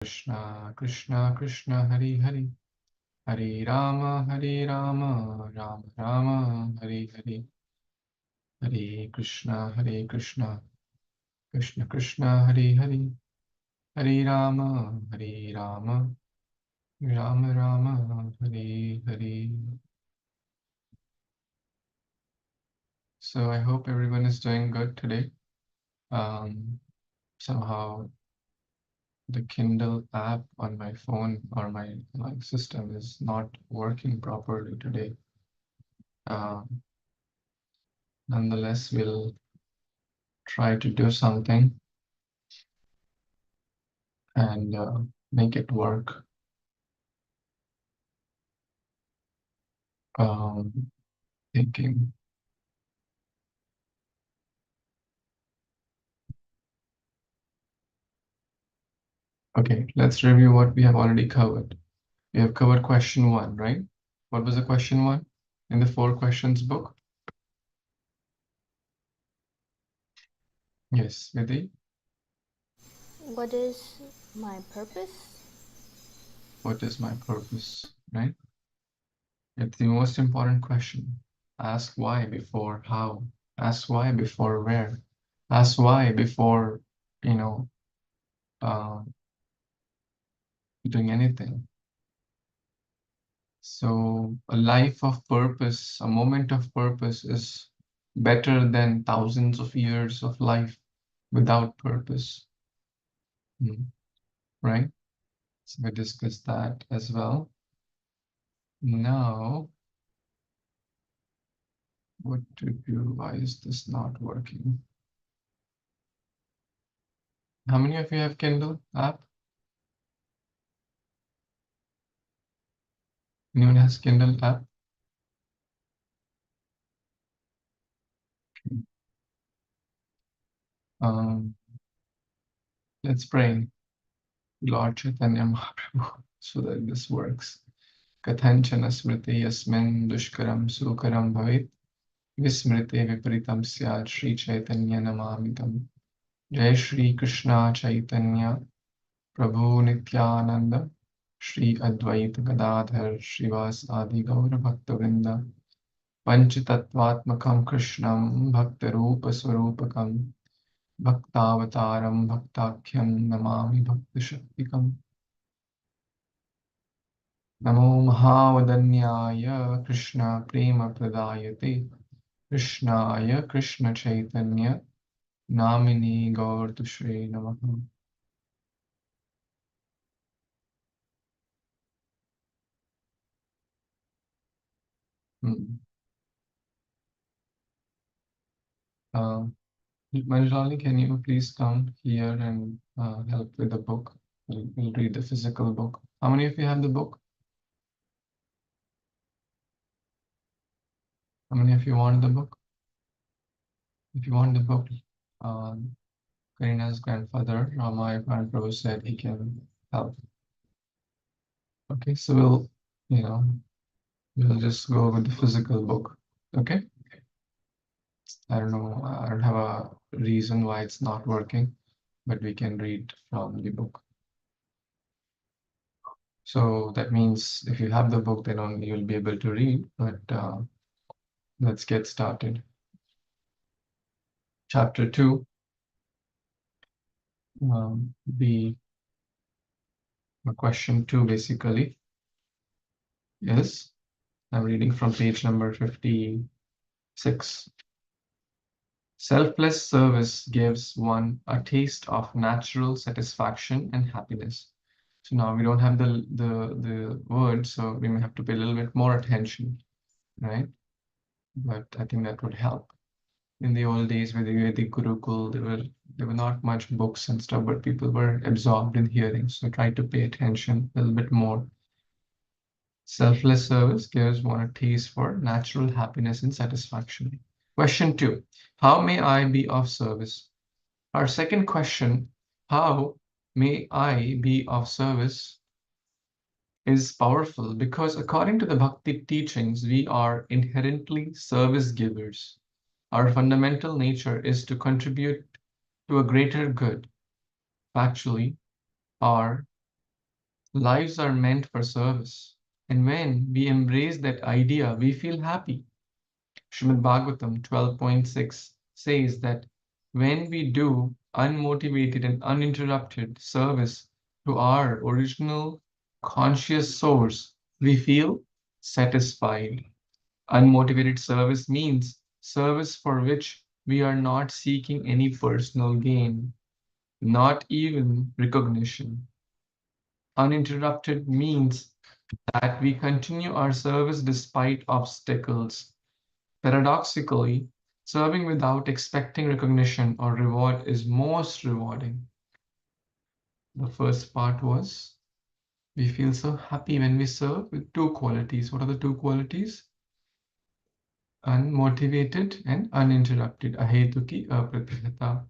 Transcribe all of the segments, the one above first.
Krishna Krishna Krishna Hari Hari Hari Rama Rama Rama Hari Hari Hare Krishna Krishna Krishna Hari Hari Hari Rama Rama Rama Hari Hari. So I hope everyone is doing good today. Somehow the Kindle app on my phone or my system is not working properly today. Nonetheless, we'll try to do something and make it work. Thinking. Okay, let's review what we have already covered. We have covered question 1, right? What was the question 1 in the 4 questions book? Yes, Vidhi? What is my purpose? What is my purpose, right? It's the most important question. Ask why before how. Ask why before where. Ask why before, uh, doing anything. So a life of purpose, a moment of purpose is better than thousands of years of life without purpose. Right? So we discussed that as well. Now, what to do? Why is this not working? How many of you have Kindle app? Anyone has Kindle app? Um, let's pray Lord Chaitanya Mahaprabhu so that this works. Kathanchana smriti yasmin dushkaram sukaram bhavit vismrite viparitam syad Shri Chaitanya namamitam. Jai Shri Krishna Chaitanya Prabhu Nityananda Shri Advaita Gadadhar Shrivas Adi Gaura Bhaktavrinda Panchtatvatmakam Krishnam Bhaktarupa Swarupakam Bhaktavataram Bhaktakyam Namami Bhakti Shaktikam. Namo Mahavadanyaya Krishna Prema Pradayate Krishnaya Krishna Chaitanya Namini Gaur Tushre Namaha. Manjali, can you please come here and help with the book? We'll read the physical book. How many of you have the book? How many of you want the book? If you want the book, Karina's grandfather, Ramaya Prabhu said he can help. Okay, so we'll just go with the physical book. Okay. I don't know. I don't have a reason why it's not working, but we can read from the book. So that means if you have the book, then only you'll be able to read. But let's get started. Chapter 2, the question 2 basically is, I'm reading from page number 56. Selfless service gives one a taste of natural satisfaction and happiness. So now we don't have the word, so we may have to pay a little bit more attention, right? But I think that would help. In the old days with the Gurukul, there were not much books and stuff, but people were absorbed in hearing. So try to pay attention a little bit more. Selfless service gives one a taste for natural happiness and satisfaction. Question 2. How may I be of service? Our second question, how may I be of service, is powerful because according to the Bhakti teachings, we are inherently service givers. Our fundamental nature is to contribute to a greater good. Factually, our Lives are meant for service. And when we embrace that idea, we feel happy. Srimad Bhagavatam 12.6 says that when we do unmotivated and uninterrupted service to our original conscious source, we feel satisfied. Unmotivated service means service for which we are not seeking any personal gain, not even recognition. Uninterrupted means that we continue our service despite obstacles. Paradoxically, serving without expecting recognition or reward is most rewarding. The first part was we feel so happy when we serve with two qualities. What are the two qualities? Unmotivated and uninterrupted. Ahetuki apratihata.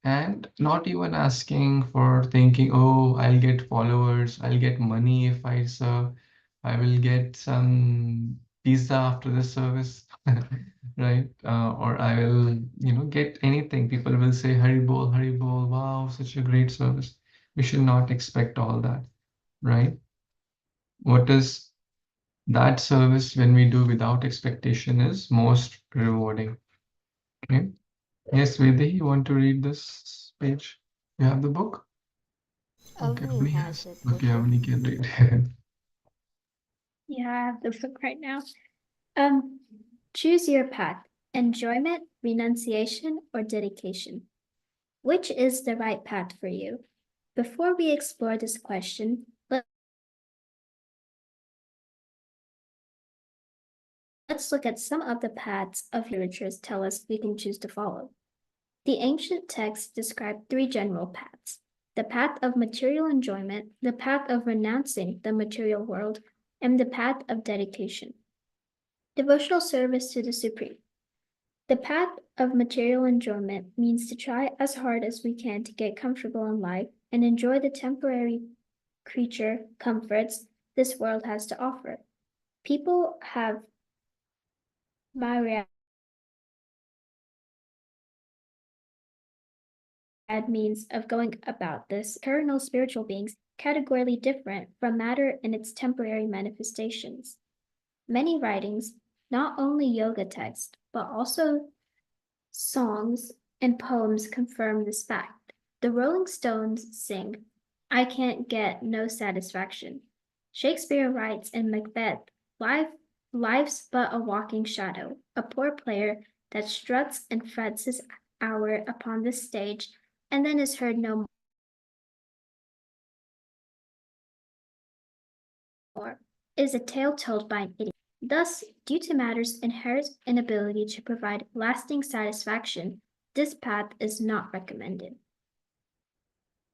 And not even asking for thinking, oh, I'll get followers, I'll get money if I serve, I will get some pizza after the service, right? Or I will, get anything. People will say, Hari Bol, wow, such a great service. We should not expect all that, right? What is that service when we do without expectation is most rewarding. Okay. Yes, Vedi, you want to read this page? You have the book? Okay, Avni Avni has has. it, Okay, Prabhu. Avni can read. Yeah, I have the book right now. Um, Choose your path: enjoyment, renunciation, or dedication. Which is the right path for you? Before we explore this question, let's look at some of the paths of literatures tell us we can choose to follow. The ancient texts describe three general paths: the path of material enjoyment, the path of renouncing the material world, and the path of dedication. Devotional service to the Supreme. The path of material enjoyment means to try as hard as we can to get comfortable in life and enjoy the temporary creature comforts this world has to offer. People have myriad means of going about this. Eternal spiritual beings, categorically different from matter in its temporary manifestations. Many writings, not only yoga texts, but also songs and poems confirm this fact. The Rolling Stones sing, I can't get no satisfaction. Shakespeare writes in Macbeth, life's but a walking shadow, a poor player that struts and frets his hour upon the stage and then is heard no more, is a tale told by an idiot. Thus, due to matter's inherent inability to provide lasting satisfaction, this path is not recommended.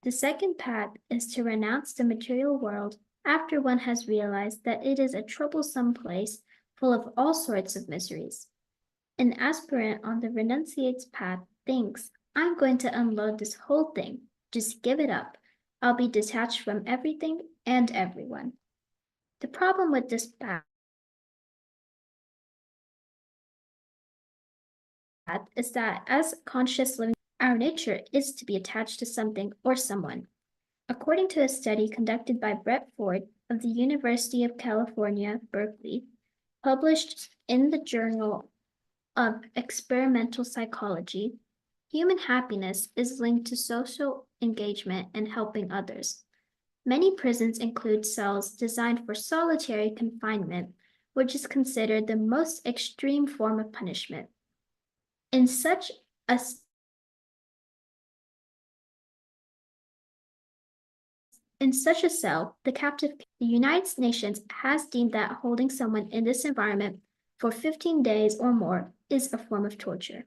The second path is to renounce the material world after one has realized that it is a troublesome place full of all sorts of miseries. An aspirant on the renunciate's path thinks, I'm going to unload this whole thing, just give it up. I'll be detached from everything and everyone. The problem with this path is that as conscious living, our nature is to be attached to something or someone. According to a study conducted by Brett Ford of the University of California, Berkeley, published in the Journal of Experimental Psychology, human happiness is linked to social engagement and helping others. Many prisons include cells designed for solitary confinement, which is considered the most extreme form of punishment. In such a In such a cell, the United Nations has deemed that holding someone in this environment for 15 days or more is a form of torture.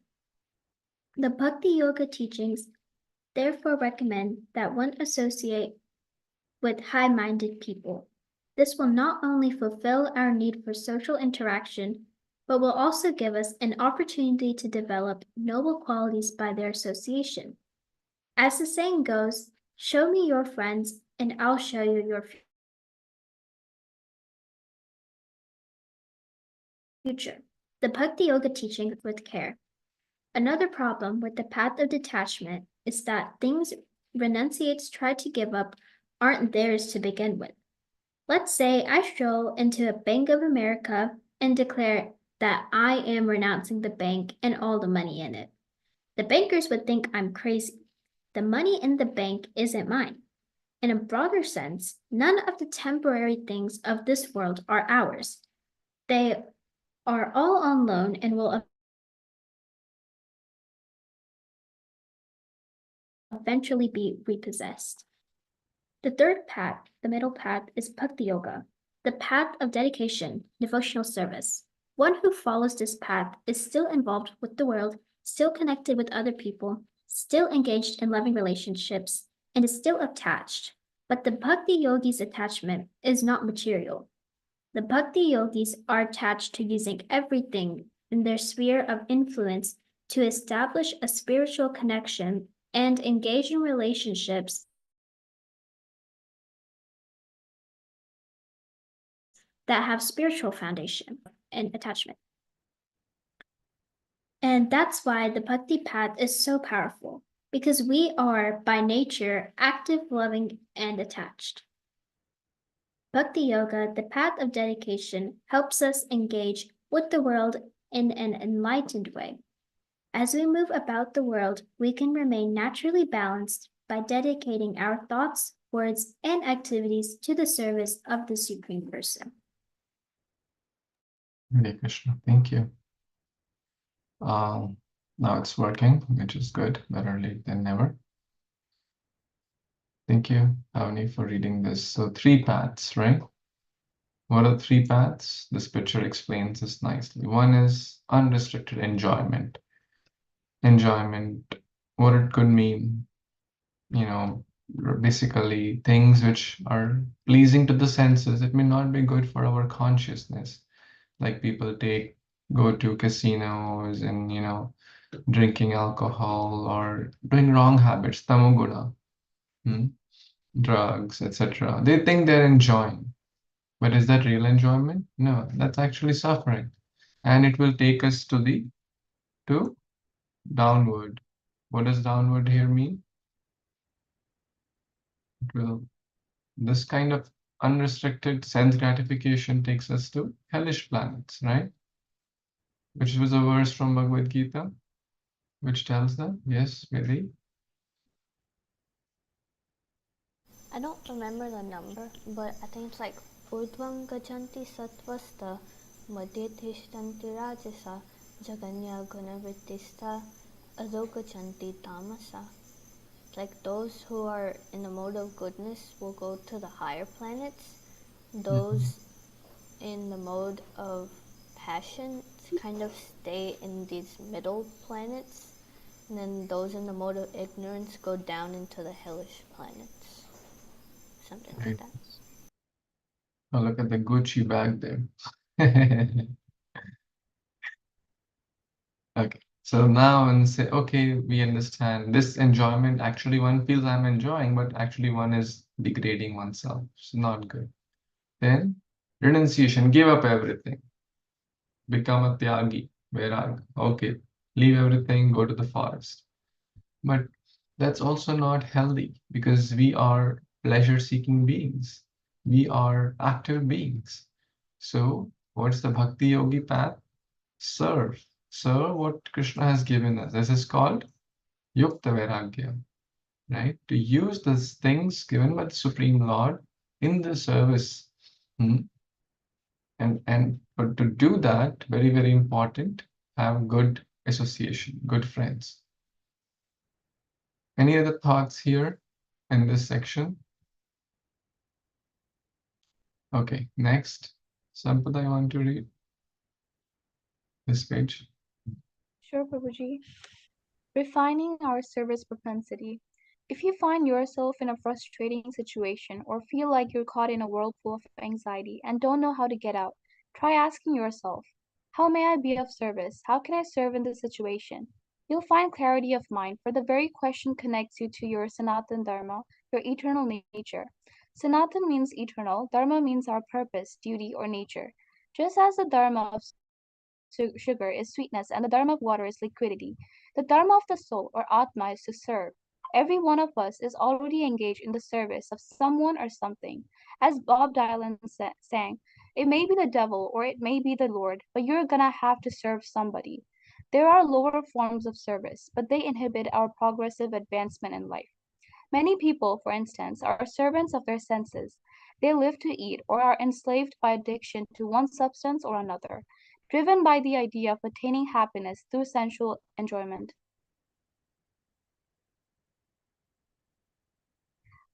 The Bhakti Yoga teachings therefore recommend that one associate with high-minded people. This will not only fulfill our need for social interaction, but will also give us an opportunity to develop noble qualities by their association. As the saying goes, show me your friends and I'll show you your future. The Bhakti Yoga teaching with care. Another problem with the path of detachment is that things renunciates try to give up aren't theirs to begin with. Let's say I stroll into a Bank of America and declare that I am renouncing the bank and all the money in it. The bankers would think I'm crazy. The money in the bank isn't mine. In a broader sense, none of the temporary things of this world are ours. They are all on loan and will eventually be repossessed. The third path, the middle path, is Bhakti Yoga, the path of dedication, devotional service. One who follows this path is still involved with the world, still connected with other people, still engaged in loving relationships, and is still attached. But the Bhakti Yogi's attachment is not material. The Bhakti Yogis are attached to using everything in their sphere of influence to establish a spiritual connection and engage in relationships that have spiritual foundation and attachment. And that's why the Bhakti path is so powerful, because we are by nature active, loving, and attached. Bhakti Yoga, the path of dedication, helps us engage with the world in an enlightened way. As we move about the world, we can remain naturally balanced by dedicating our thoughts, words, and activities to the service of the Supreme Person. Hare Krishna. Thank you. Now it's working, which is good. Better late than never. Thank you, Avani, for reading this. So 3 paths, right? What are 3 paths? This picture explains this nicely. One is unrestricted enjoyment. Enjoyment, what it could mean, basically things which are pleasing to the senses. It may not be good for our consciousness. Like people go to casinos and, drinking alcohol or doing wrong habits, tamoguna, drugs, etc. They think they're enjoying. But is that real enjoyment? No, that's actually suffering. And it will take us to downward. What does downward here mean? This kind of unrestricted sense gratification takes us to hellish planets, right? Which was a verse from Bhagavad Gita, which tells that. Yes, Vedi? I don't remember the number, but I think it's like Urdhvam Gajanti Satvasta Madhye Tishtanti Rajasa Jaganya Gunavrittista Adho Gajanti Tamasa. It's like those who are in the mode of goodness will go to the higher planets. Those in the mode of passion kind of stay in these middle planets. And then those in the mode of ignorance go down into the hellish planets. Something like that. Oh, look at the Gucci bag there. Okay, so now and say, okay, we understand this enjoyment. Actually, one feels I'm enjoying, but actually one is degrading oneself. It's not good. Then renunciation, give up everything. Become a tyagi, vairag. Okay, leave everything, go to the forest. But that's also not healthy because we are pleasure-seeking beings. We are active beings. So what's the bhakti yogi path? Serve. Serve what Krishna has given us. This is called yukta vairagya, right? To use these things given by the Supreme Lord in the service. But to do that, very, very important, have good association, good friends. Any other thoughts here in this section? Okay, next. Sampada, you want to read this page? Sure, Prabhuji. Refining our service propensity. If you find yourself in a frustrating situation or feel like you're caught in a whirlpool of anxiety and don't know how to get out, try asking yourself, how may I be of service? How can I serve in this situation? You'll find clarity of mind, for the very question connects you to your Sanatan Dharma, your eternal nature. Sanatan means eternal, Dharma means our purpose, duty, or nature. Just as the Dharma of sugar is sweetness and the Dharma of water is liquidity, the Dharma of the soul, or Atma, is to serve. Every one of us is already engaged in the service of someone or something. As Bob Dylan sang, it may be the devil or it may be the Lord, but you're gonna have to serve somebody. There are lower forms of service, but they inhibit our progressive advancement in life. Many people, for instance, are servants of their senses. They live to eat or are enslaved by addiction to one substance or another, driven by the idea of attaining happiness through sensual enjoyment.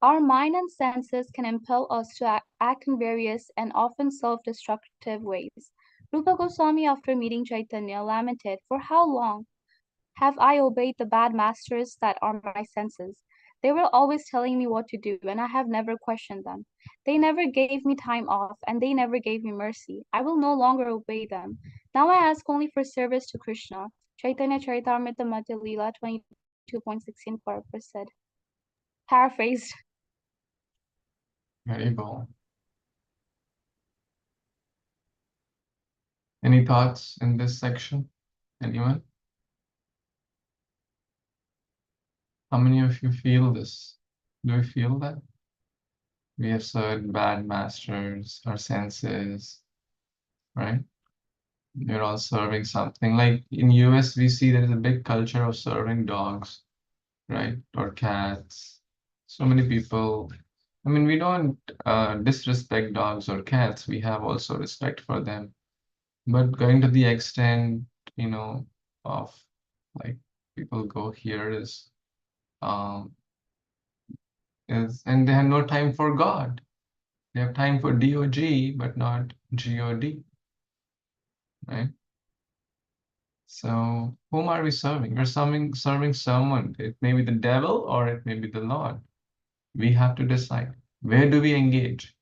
Our mind and senses can impel us to act in various and often self-destructive ways. Rupa Goswami, after meeting Chaitanya, lamented, "For how long have I obeyed the bad masters that are my senses? They were always telling me what to do, and I have never questioned them. They never gave me time off, and they never gave me mercy. I will no longer obey them. Now I ask only for service to Krishna." Chaitanya Charitamrita Madhya Leela 22.16 said. Paraphrased. Very well. Any thoughts in this section? Anyone? How many of you feel this? Do you feel that? We have served bad masters, our senses, right? You're all serving something. Like in US, we see there is a big culture of serving dogs, right? Or cats. So many people. I mean, we don't disrespect dogs or cats. We have also respect for them. But going to the extent, of like people go here um and they have no time for God. They have time for DOG, but not GOD, right? So whom are we serving? We're serving someone. It may be the devil or it may be the Lord. We have to decide. Where do we engage?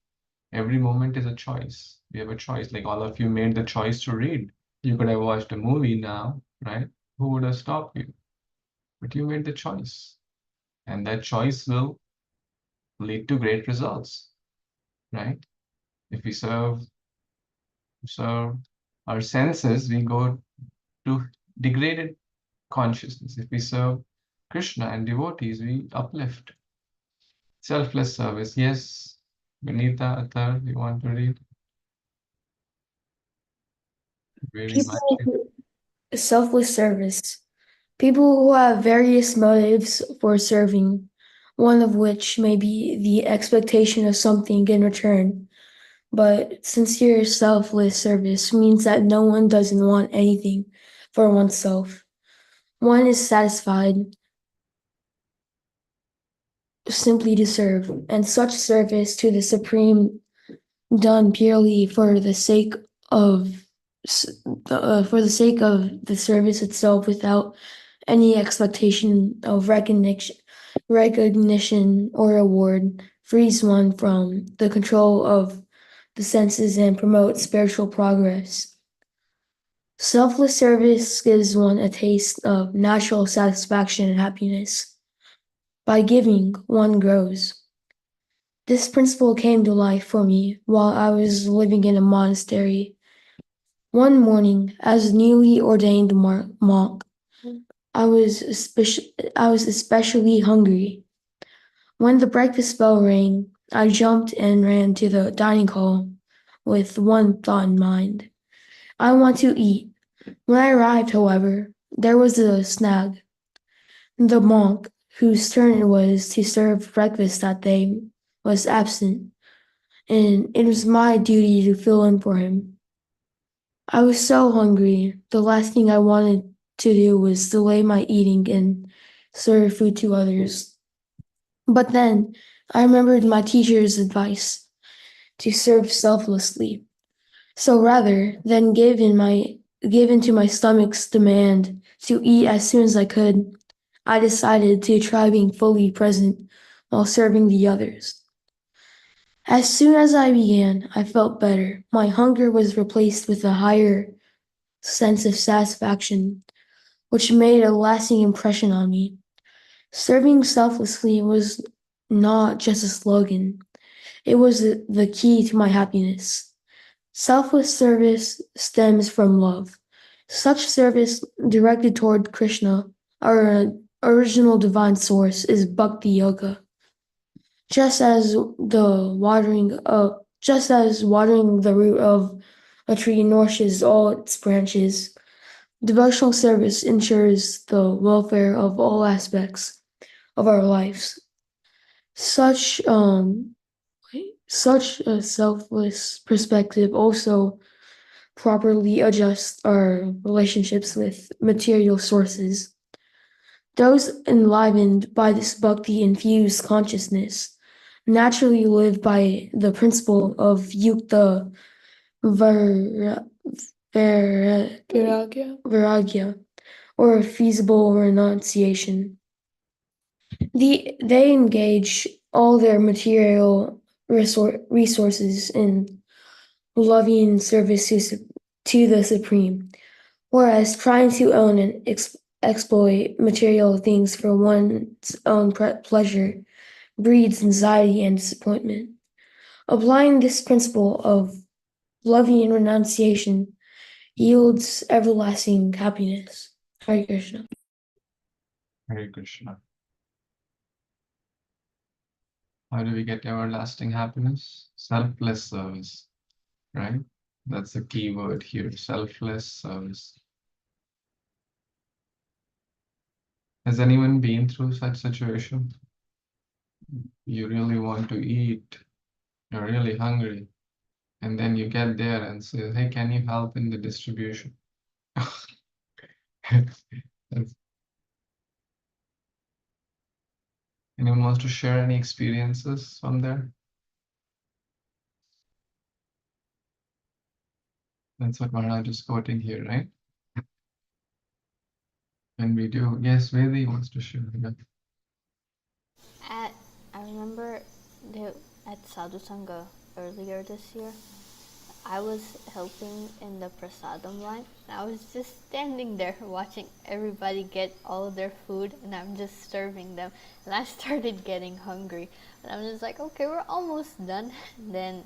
Every moment is a choice. We have a choice. Like all of you made the choice to read. You could have watched a movie now, right? Who would have stopped you? But you made the choice. And that choice will lead to great results, right? If we serve our senses, we go to degraded consciousness. If we serve Krishna and devotees, we uplift. Selfless service. Yes, Vinita, Athar, you want to read? Very much. People selfless service. People who have various motives for serving, one of which may be the expectation of something in return. But sincere selfless service means that no one doesn't want anything for oneself. One is satisfied simply to serve, and such service to the Supreme done purely for the sake of the service itself without any expectation of recognition or reward frees one from the control of the senses and promotes spiritual progress. Selfless service gives one a taste of natural satisfaction and happiness. By giving, one grows. This principle came to life for me while I was living in a monastery. One morning, as a newly ordained monk, I was especially hungry. When the breakfast bell rang, I jumped and ran to the dining hall with one thought in mind. I want to eat. When I arrived, however, there was a snag. The monk, whose turn it was to serve breakfast that day, was absent, and it was my duty to fill in for him. I was so hungry, the last thing I wanted to do was delay my eating and serve food to others. But then I remembered my teacher's advice to serve selflessly. So rather than give in to my stomach's demand to eat as soon as I could, I decided to try being fully present while serving the others. As soon as I began, I felt better. My hunger was replaced with a higher sense of satisfaction, which made a lasting impression on me. Serving selflessly was not just a slogan, it was the key to my happiness. Selfless service stems from love. Such service directed toward Krishna or original divine source is Bhakti Yoga. Just as watering the root of a tree nourishes all its branches, devotional service ensures the welfare of all aspects of our lives. Such a selfless perspective also properly adjusts our relationships with material sources. Those enlivened by this bhakti-infused consciousness naturally live by the principle of yukta viragya, or feasible renunciation. They engage all their material resources in loving service to the Supreme, whereas trying to own and exploit material things for one's own pleasure breeds anxiety and disappointment. Applying this principle of loving renunciation yields everlasting happiness. Hare Krishna. Hare Krishna. How do we get everlasting happiness? Selfless service, right? That's the key word here, selfless service. Has anyone been through such situation? You really want to eat, you're really hungry, and then you get there and say, hey, can you help in the distribution? Anyone wants to share any experiences from there? That's what Maharaj is quoting here, right? And we do. Yes, Vedi wants to share. Yeah. I remember at Sadhu Sangha earlier this year, I was helping in the prasadam line. I was just standing there watching everybody get all their food, and I'm just serving them. And I started getting hungry. And I'm just like, okay, we're almost done. And then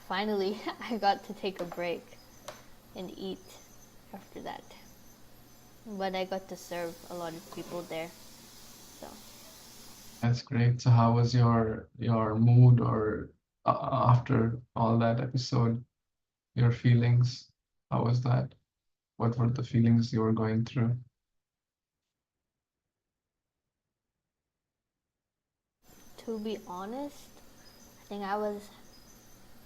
finally, I got to take a break and eat after that. But I got to serve a lot of people there. So That's great. So how was your mood or after all that episode, your feelings? How was that? What were the feelings you were going through? to be honest, I think I was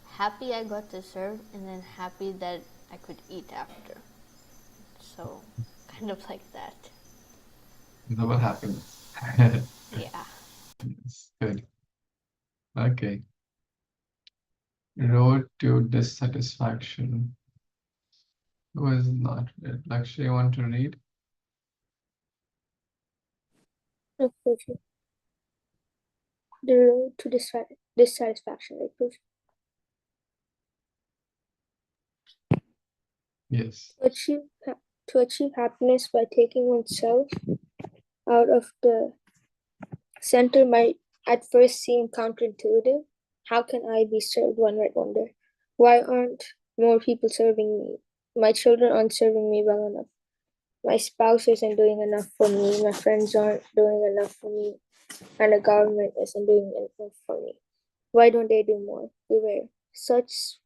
happy I got to serve, and then happy that I could eat after. So kind of like that. Double happiness. Yeah. Yes, good. Okay. Road to dissatisfaction. Who is not read? Lakshya, you want to read? Of course, the road to dissatisfaction, right? Prabhu? Yes. To achieve happiness by taking oneself out of the center might at first seem counterintuitive. How can I be served? One might wonder. Why aren't more people serving me? My children aren't serving me well enough. My spouse isn't doing enough for me. My friends aren't doing enough for me. And the government isn't doing enough for me. Why don't they do more? Beware. Such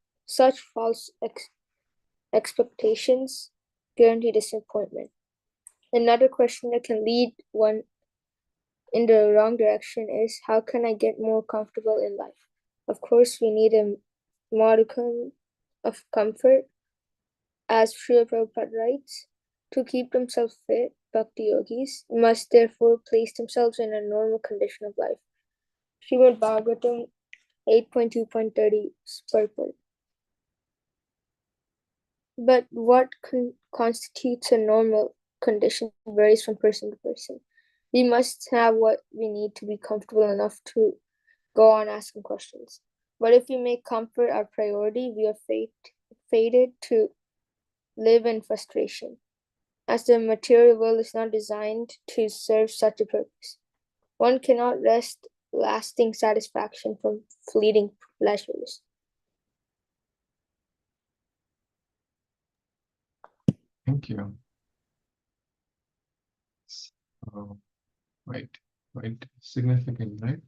false expectations guarantee disappointment. Another question that can lead one in the wrong direction is, how can I get more comfortable in life? Of course, we need a modicum of comfort, as Srila Prabhupada writes. To keep themselves fit, bhakti yogis must therefore place themselves in a normal condition of life. Srimad Bhagavatam 8.2.30 purport. But what constitutes a normal condition varies from person to person. We must have what we need to be comfortable enough to go on asking questions. But if we make comfort our priority, we are fated to live in frustration, as the material world is not designed to serve such a purpose. One cannot wrest lasting satisfaction from fleeting pleasures. Thank you. So, quite significant, right?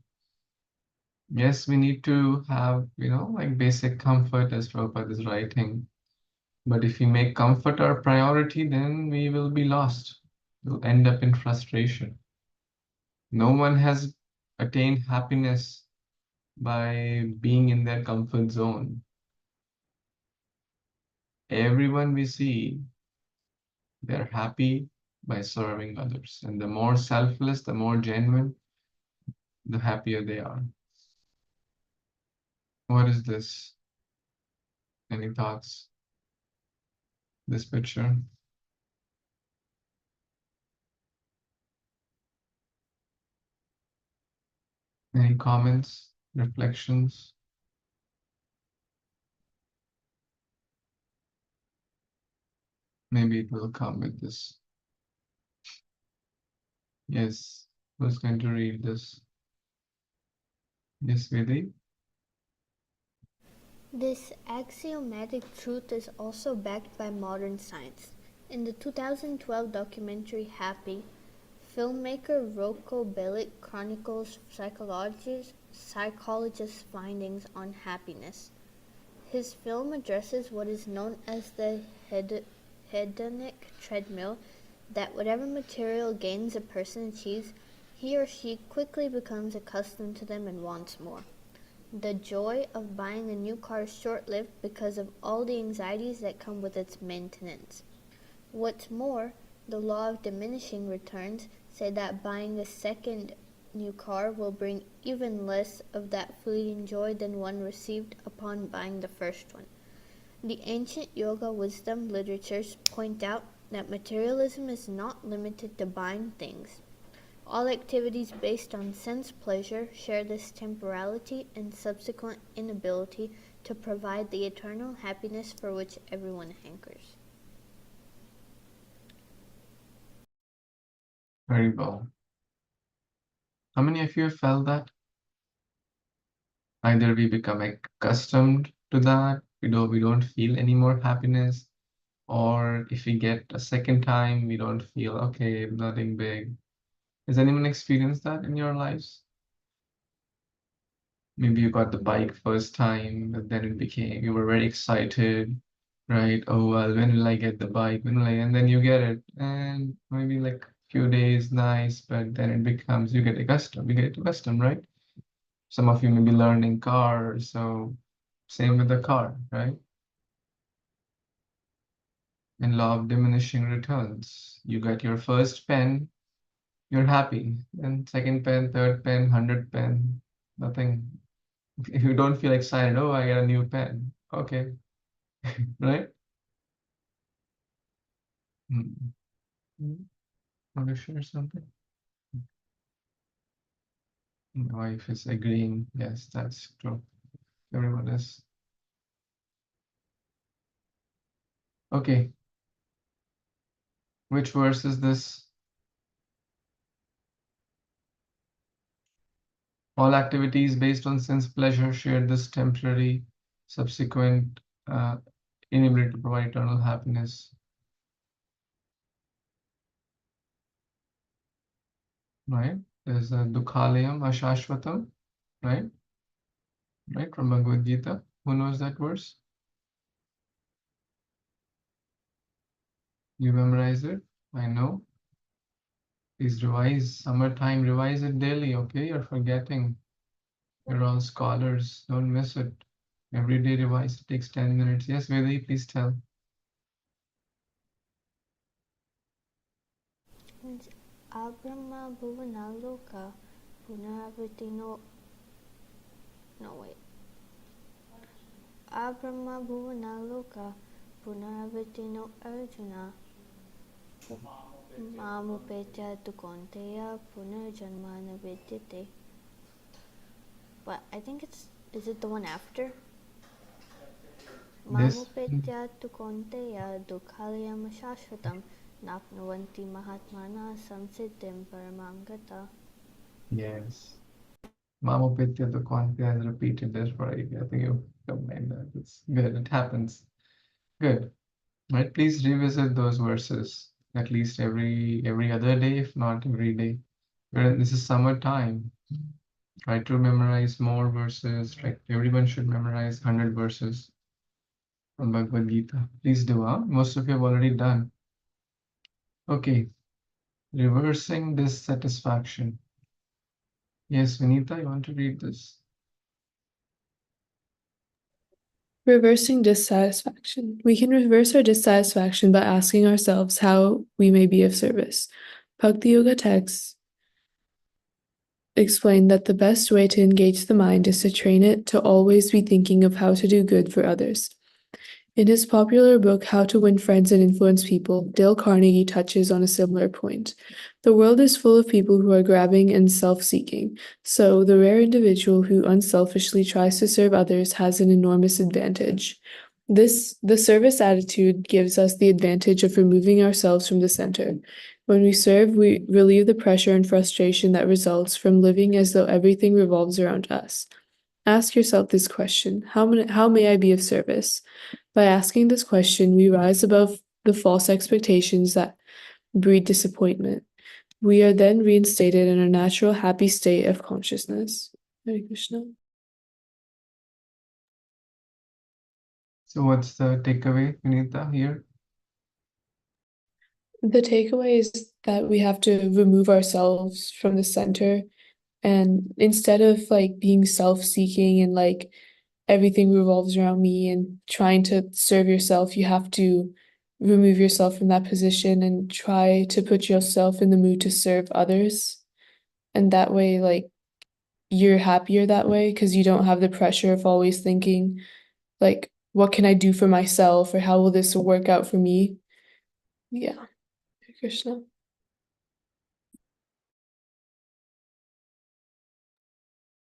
Yes, we need to have, like basic comfort as Prabhupada is writing. But if we make comfort our priority, then we will be lost. We'll end up in frustration. No one has attained happiness by being in their comfort zone. Everyone we see, they're happy by serving others. And the more selfless, the more genuine, the happier they are. What is this? Any thoughts? This picture? Any comments, reflections? Maybe it will come with this. Yes, who's going to read this? Yes, Vidi? This axiomatic truth is also backed by modern science. In the 2012 documentary Happy, filmmaker Rocco Bellic chronicles psychologists' findings on happiness. His film addresses what is known as the hedonic treadmill, that whatever material gains a person achieves, he or she quickly becomes accustomed to them and wants more. The joy of buying a new car is short-lived because of all the anxieties that come with its maintenance. What's more, the law of diminishing returns say that buying a second new car will bring even less of that fleeting joy than one received upon buying the first one. The ancient yoga wisdom literatures point out that materialism is not limited to buying things. All activities based on sense pleasure share this temporality and subsequent inability to provide the eternal happiness for which everyone hankers. Very well. How many of you have felt that? Either we become accustomed to that, we don't feel any more happiness, or if we get a second time, we don't feel okay, nothing big. Has anyone experienced that in your lives? Maybe you got the bike first time, but then you were very excited, right? Oh, well, when will I get the bike? When will I? And then you get it, and maybe like a few days, nice, but then it becomes, you get accustomed, right? Some of you may be learning cars, so same with the car, right? In law of diminishing returns, you get your first pen, you're happy. Then second pen, third pen, 100 pen, nothing. If you don't feel excited, oh, I get a new pen. Okay, right? Mm. Want to share something? My wife is agreeing. Yes, that's true. Everyone is. Okay, which verse is this? All activities based on sense pleasure share this temporary, subsequent inability to provide eternal happiness. Right? There's a Dukhalayam Ashashvatam, right? Right, from Bhagavad Gita. Who knows that verse? You memorize it? I know. Please revise. Summertime, revise it daily, okay? You're forgetting. You're all scholars. Don't miss it. Every day revise. It takes 10 minutes. Yes, Vedi, please tell. Abrahma Bhuvanaloka Punaravritino. No, wait. Abrahma Bhuvanaloka Punaravritino Arjuna Mamupetya Tukonteya Punarjanmana Vidyate. But I think is it the one after? This, Mamupetya Tukonteya Dukhalayam Shashvatam Napnuvanti Mahatmana Samsiddhim Paramangata. yes. Mamopitya Dukwantya has repeated this right. I think you combined that. It's good. It happens. Good. Right? Please revisit those verses at least every other day, if not every day. This is summertime. Try to memorize more verses. Like everyone should memorize 100 verses from Bhagavad Gita. Please do, huh? Most of you have already done. Okay, reversing dissatisfaction. Yes, Vinita, you want to read this? Reversing dissatisfaction. We can reverse our dissatisfaction by asking ourselves how we may be of service. Bhakti Yoga texts explain that the best way to engage the mind is to train it to always be thinking of how to do good for others. In his popular book, How to Win Friends and Influence People, Dale Carnegie touches on a similar point. The world is full of people who are grabbing and self-seeking, so the rare individual who unselfishly tries to serve others has an enormous advantage. The service attitude gives us the advantage of removing ourselves from the center. When we serve, we relieve the pressure and frustration that results from living as though everything revolves around us. Ask yourself this question: how may I be of service? By asking this question, we rise above the false expectations that breed disappointment. We are then reinstated in our natural happy state of consciousness. Hare Krishna. So what's the takeaway, Vinita, here? The takeaway is that we have to remove ourselves from the center, and instead of like being self-seeking and like everything revolves around me and trying to serve yourself, you have to remove yourself from that position and try to put yourself in the mood to serve others. And that way, like, you're happier that way because you don't have the pressure of always thinking, like, what can I do for myself or how will this work out for me? Yeah. Hare Krishna.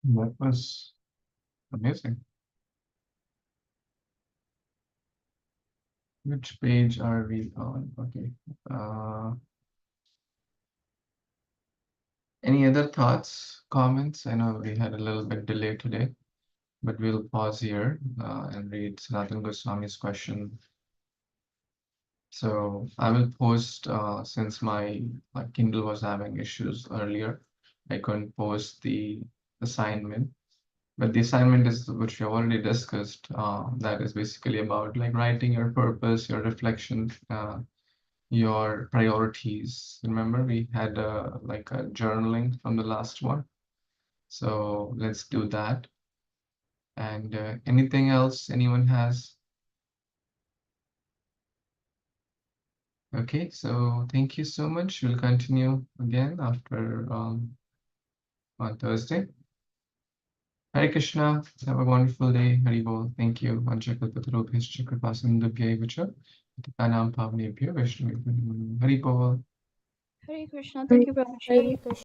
That was amazing. Which page are we on? Okay. Any other thoughts, comments? I know we had a little bit delay today, but we'll pause here and read Sanatana Goswami's question. So I will post, since my Kindle was having issues earlier, I couldn't post the assignment. But the assignment is, which we have already discussed, that is basically about like writing your purpose, your reflection, your priorities. Remember, we had like a journaling from the last one. So let's do that. And anything else anyone has? Okay, so thank you so much. We'll continue again after on Thursday. Hare Krishna. Have a wonderful day. Hari Bol. Thank you. Vanchakalpatarubhyascha kripasindubhyaivacha. Patitanam pavanebhyo Vaishnavibhyo. Hari Bol. Hare Krishna. Thank you, Prabhuji. Hare Krishna.